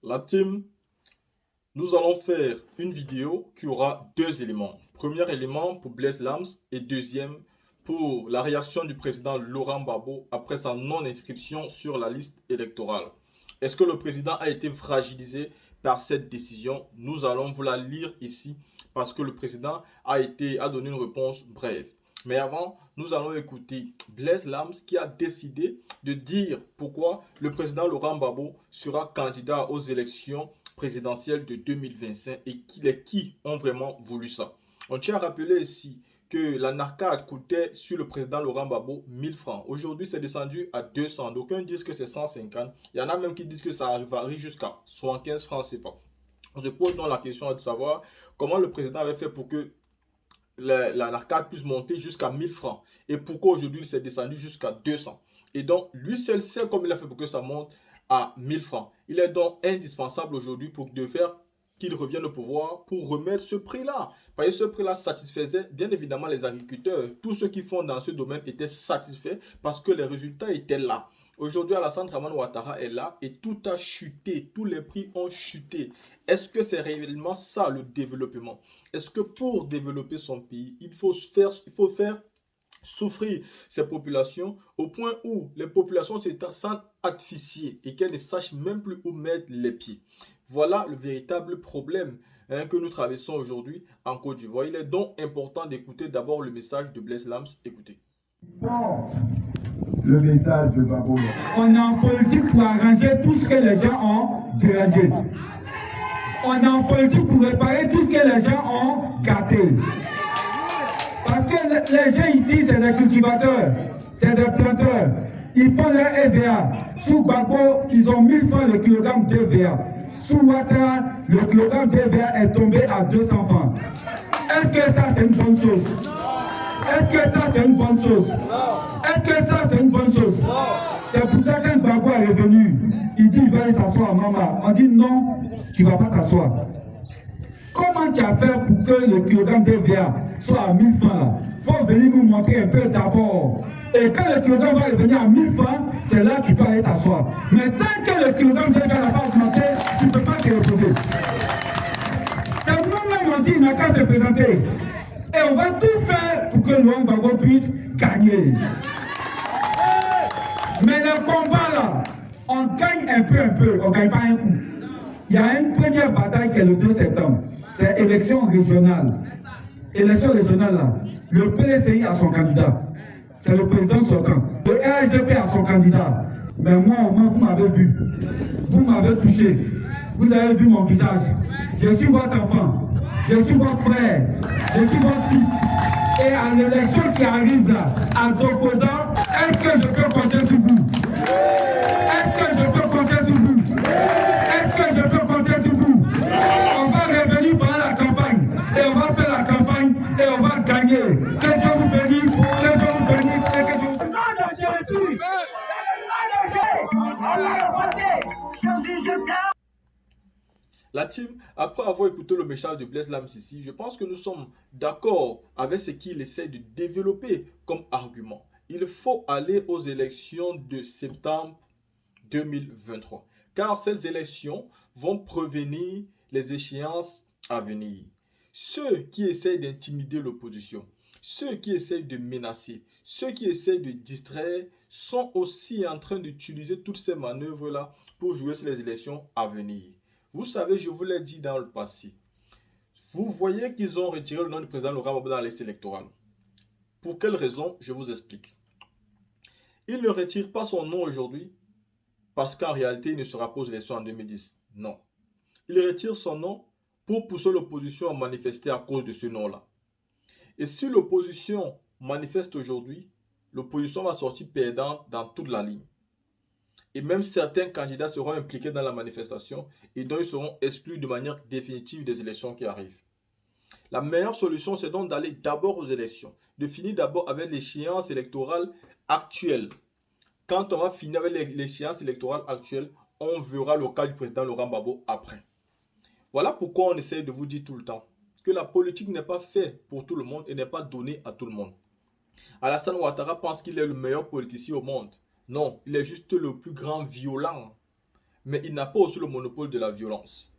La team, nous allons faire une vidéo qui aura deux éléments. Premier élément pour Blaise Lams et deuxième pour la réaction du président Laurent Gbagbo après sa non-inscription sur la liste électorale. Est-ce que le président a été fragilisé par cette décision? Nous allons vous la lire ici parce que le président a donné une réponse brève. Mais avant, nous allons écouter Blaise Lams qui a décidé de dire pourquoi le président Laurent Gbagbo sera candidat aux élections présidentielles de 2025 et qui ont vraiment voulu ça. On tient à rappeler ici que la narcade coûtait sur le président Laurent Gbagbo 1000 francs. Aujourd'hui, c'est descendu à 200. D'aucuns disent que c'est 150. Il y en a même qui disent que ça varie jusqu'à 75 francs, c'est pas. On se pose donc la question de savoir comment le président avait fait pour que la narcade puisse monter jusqu'à 1000 francs. Et pourquoi aujourd'hui il s'est descendu jusqu'à 200. Et donc, lui seul sait comment il a fait pour que ça monte à 1000 francs. Il est donc indispensable aujourd'hui pour de faire qu'il revienne au pouvoir pour remettre ce prix-là. Parce que ce prix-là satisfaisait bien évidemment les agriculteurs. Tous ceux qui font dans ce domaine étaient satisfaits parce que les résultats étaient là. Aujourd'hui, Alassane Draman Ouattara est là et tout a chuté. Tous les prix ont chuté. Est-ce que c'est réellement ça le développement? Est-ce que pour développer son pays, il faut faire souffrir ces populations au point où les populations se sentent asphyxiées et qu'elles ne sachent même plus où mettre les pieds? Voilà le véritable problème que nous traversons aujourd'hui en Côte d'Ivoire. Il est donc important d'écouter d'abord le message de Blaise Lams. Écoutez. Le message de Gbagbo. On est en politique pour arranger tout ce que les gens ont dérangé. On est en politique pour réparer tout ce que les gens ont gâté. Parce que les gens ici, c'est des cultivateurs, c'est des planteurs. Ils font leur EVA. Sous Gbagbo, ils ont 1000 francs le kilogramme d'EVA. Sous Ouattara, le kilogramme d'EVA est tombé à 200 francs. Est-ce que ça, c'est une bonne chose? Est-ce que ça, c'est une bonne chose? Est-ce que ça, c'est une bonne chose? C'est pour ça qu'un Gbagbo est revenu. Il dit, il va aller s'asseoir à Mama. On dit, non, tu ne vas pas t'asseoir. Comment tu as fait pour que le kilogramme d'EVA soit à 1000 francs? Il faut venir nous montrer un peu d'abord. Et quand le kilogramme va revenir à 1000 francs, c'est là que tu peux aller t'asseoir. Mais tant que le kilogramme d'EVA n'a pas augmenté, tu ne peux pas te reposer. C'est nous-mêmes, on dit, il n'a qu'à se présenter. Et on va tout faire pour que Laurent Gbagbo puisse gagner. Mais le combat là, on gagne un peu, on ne gagne pas un coup. Il y a une première bataille qui est le 2 septembre. C'est élection régionale. Élection régionale là, le PLCI a son candidat. C'est le président sortant. Le RHDP a son candidat. Mais moi, au moins, vous m'avez vu. Vous m'avez touché. Vous avez vu mon visage. Je suis votre enfant. Je suis votre frère. Je suis votre fils. Et à l'élection qui arrive là, à Dokoda, est-ce que je peux compter sur vous? Est-ce que je peux compter sur vous? Est-ce que je peux compter sur vous? On va revenir pendant la campagne. Et on va faire la campagne et on va gagner. Que Dieu vous bénisse. Que Dieu vous bénisse. Et que Dieu vous bénisse. La team, après avoir écouté le message de Blaise Lams ici, je pense que nous sommes d'accord avec ce qu'il essaie de développer comme argument. Il faut aller aux élections de septembre 2023. Car ces élections vont prévenir les échéances à venir. Ceux qui essayent d'intimider l'opposition, ceux qui essayent de menacer, ceux qui essayent de distraire sont aussi en train d'utiliser toutes ces manœuvres-là pour jouer sur les élections à venir. Vous savez, je vous l'ai dit dans le passé, vous voyez qu'ils ont retiré le nom du président Laurent Gbagbo dans la liste électorale. Pour quelle raison? Je vous explique. Ils ne retirent pas son nom aujourd'hui parce qu'en réalité, il ne sera pas aux élections en 2010. Non. Il retire son nom pour pousser l'opposition à manifester à cause de ce nom-là. Et si l'opposition manifeste aujourd'hui, l'opposition va sortir perdante dans toute la ligne. Et même certains candidats seront impliqués dans la manifestation et donc ils seront exclus de manière définitive des élections qui arrivent. La meilleure solution, c'est donc d'aller d'abord aux élections, de finir d'abord avec l'échéance électorale actuelle. Quand on va finir avec l'échéance électorale actuelle, on verra le cas du président Laurent Gbagbo après. Voilà pourquoi on essaie de vous dire tout le temps que la politique n'est pas faite pour tout le monde et n'est pas donnée à tout le monde. Alassane Ouattara pense qu'il est le meilleur politicien au monde. Non, il est juste le plus grand violent. mais il n'a pas aussi le monopole de la violence.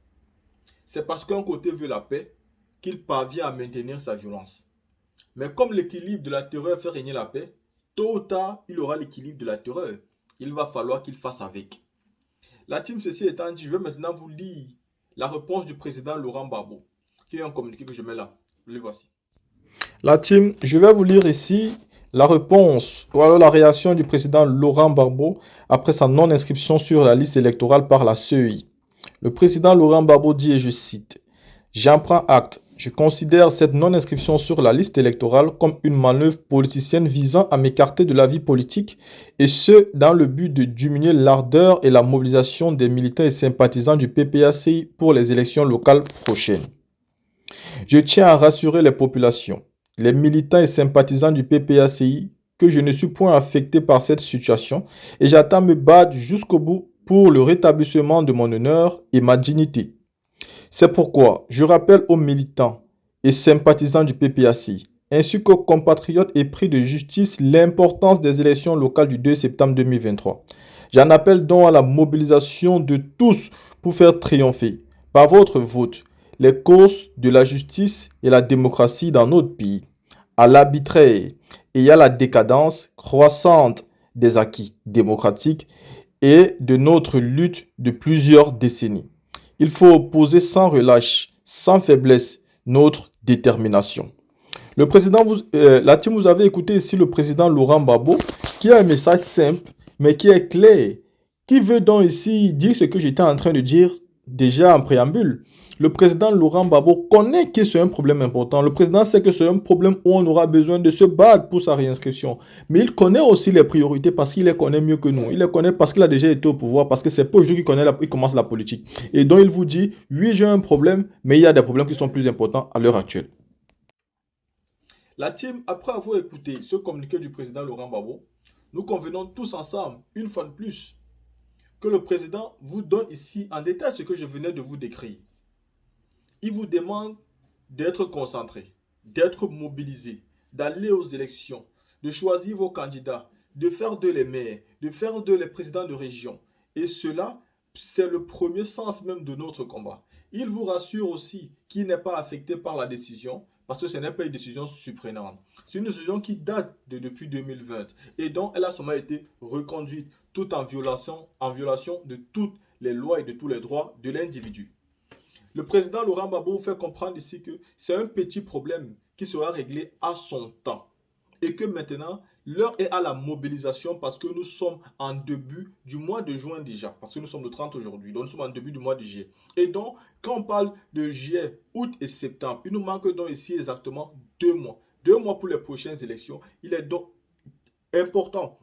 C'est parce qu'un côté veut la paix qu'il parvient à maintenir sa violence. Mais comme l'équilibre de la terreur fait régner la paix, tôt ou tard, il aura l'équilibre de la terreur. Il va falloir qu'il fasse avec. La team ceci étant dit, je vais maintenant vous lire la réponse du président Laurent Gbagbo, qui est un communiqué que je mets là. Le voici. La team, je vais vous lire ici la réponse ou alors la réaction du président Laurent Gbagbo après sa non-inscription sur la liste électorale par la CEI. Le président Laurent Gbagbo dit, et je cite, « J'en prends acte. Je considère cette non-inscription sur la liste électorale comme une manœuvre politicienne visant à m'écarter de la vie politique, et ce, dans le but de diminuer l'ardeur et la mobilisation des militants et sympathisants du PPACI pour les élections locales prochaines. Je tiens à rassurer les populations, les militants et sympathisants du PPACI, que je ne suis point affecté par cette situation et j'attends me battre jusqu'au bout pour le rétablissement de mon honneur et ma dignité. C'est pourquoi je rappelle aux militants et sympathisants du PPACI, ainsi qu'aux compatriotes épris de justice, l'importance des élections locales du 2 septembre 2023. J'en appelle donc à la mobilisation de tous pour faire triompher, par votre vote, les causes de la justice et la démocratie dans notre pays, à l'arbitraire et à la décadence croissante des acquis démocratiques et de notre lutte de plusieurs décennies. Il faut opposer sans relâche, sans faiblesse, notre détermination. Le président, la team, vous avez écouté ici le président Laurent Gbagbo, qui a un message simple, mais qui est clair, qui veut donc ici dire ce que j'étais en train de dire déjà en préambule. Le président Laurent Gbagbo connaît que c'est un problème important. Le président sait que c'est un problème où on aura besoin de se battre pour sa réinscription. Mais il connaît aussi les priorités parce qu'il les connaît mieux que nous. Il les connaît parce qu'il a déjà été au pouvoir, parce que c'est pas aujourd'hui qu'il commence la politique. Et donc il vous dit, oui, j'ai un problème, mais il y a des problèmes qui sont plus importants à l'heure actuelle. La team, après avoir écouté ce communiqué du président Laurent Gbagbo, nous convenons tous ensemble, une fois de plus, que le président vous donne ici en détail ce que je venais de vous décrire. Il vous demande d'être concentré, d'être mobilisé, d'aller aux élections, de choisir vos candidats, de faire d'eux les maires, de faire d'eux les présidents de région. Et cela, c'est le premier sens même de notre combat. Il vous rassure aussi qu'il n'est pas affecté par la décision, parce que ce n'est pas une décision surprenante. C'est une décision qui date depuis 2020 et dont elle a seulement été reconduite tout en violation de toutes les lois et de tous les droits de l'individu. Le président Laurent Gbagbo vous fait comprendre ici que c'est un petit problème qui sera réglé à son temps. Et que maintenant, l'heure est à la mobilisation parce que nous sommes en début du mois de juin déjà. Parce que nous sommes le 30 aujourd'hui. Donc nous sommes en début du mois de juillet. Et donc, quand on parle de juillet, août et septembre, il nous manque donc ici exactement 2 mois. 2 mois pour les prochaines élections. Il est donc important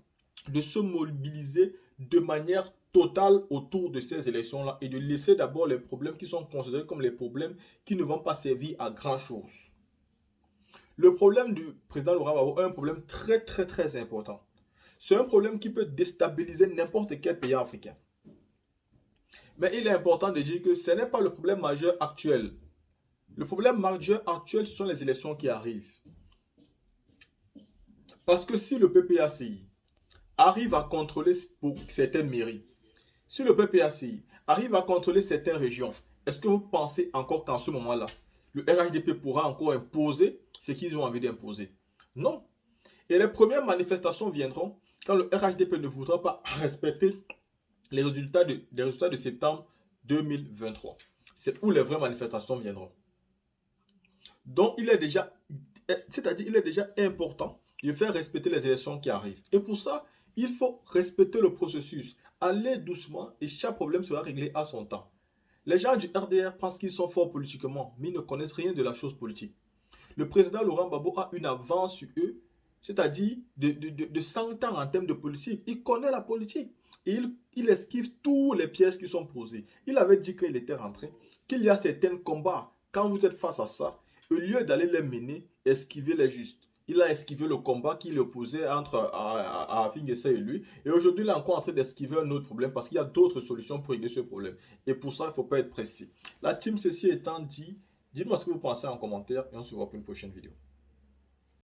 de se mobiliser de manière totale autour de ces élections-là et de laisser d'abord les problèmes qui sont considérés comme les problèmes qui ne vont pas servir à grand-chose. Le problème du président Laurent Gbagbo est un problème très important. C'est un problème qui peut déstabiliser n'importe quel pays africain. Mais il est important de dire que ce n'est pas le problème majeur actuel. Le problème majeur actuel, ce sont les élections qui arrivent. Parce que si le PPACI arrive à contrôler certaines mairies, si le PPACI arrive à contrôler certaines régions, est-ce que vous pensez encore qu'en ce moment-là, le RHDP pourra encore imposer ce qu'ils ont envie d'imposer? Non. Et les premières manifestations viendront quand le RHDP ne voudra pas respecter les résultats de septembre 2023. C'est où les vraies manifestations viendront. Donc, il est déjà important de faire respecter les élections qui arrivent. Et pour ça, il faut respecter le processus, aller doucement et chaque problème sera réglé à son temps. Les gens du RDR pensent qu'ils sont forts politiquement, mais ils ne connaissent rien de la chose politique. Le président Laurent Gbagbo a une avance sur eux, c'est-à-dire de 100 ans en termes de politique. Il connaît la politique et il esquive tous les pièges qui sont posés. Il avait dit qu'il était rentré, qu'il y a certains combats, quand vous êtes face à ça, au lieu d'aller les mener, esquiver les justes. Il a esquivé le combat qui l'opposait entre Afingessa et lui. Et aujourd'hui, il est encore en train d'esquiver un autre problème parce qu'il y a d'autres solutions pour régler ce problème. Et pour ça, il ne faut pas être pressé. La team, ceci étant dit, dites-moi ce que vous pensez en commentaire et on se voit pour une prochaine vidéo.